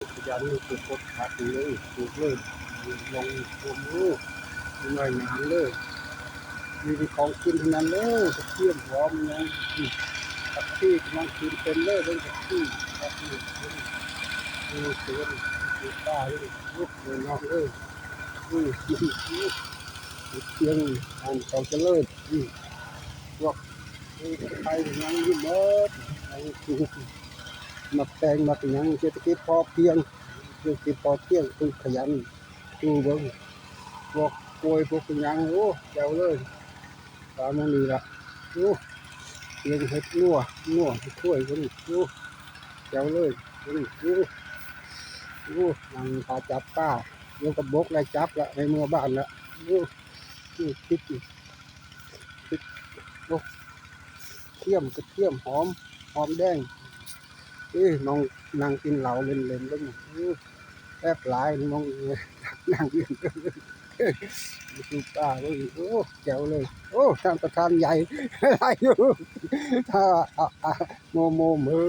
ยันปลูกกดขาดเลยปลูกเลยลงรวมลูกหน่อยงานเลยมีของกินทั้งนั้นเลยตะเกียบหอมยังตักที่กำลังกินเป็นเลยเลยตักที่ตักที่นี่เสือนี่ป้าเลยลูกเลยน้องเลยนี่เตียงอันเขาจะเลิศพวกนี่ไทยยังยิ่งเบิดมาแปลงมาเป็นยังเศรษฐกิจพอเพียงเศรษฐกิจพอเพียงคือขยันดูเบิ้งพวกกล้วยพวกยังโอ้เจ้าเลยตามนั้นนี่ละโอ้เลี้ยงเห็ดงัวช่วยคนโอ้เจ้าเลยโอ้นั่งพาจับป้าโยกกระบอกไล่จับละในเมื่อบ้านละโอ้ติดโอ้เทียมกระเทียมหอมแดงน้องนั่งกินเหล้าเล่นแล้วแอบหลายน้องนั่งกินดูป้าเลยโอ้แจ๋วเลยโอ้ท่านประธานใหญ่อะไรอยู่ถ้าโมมือ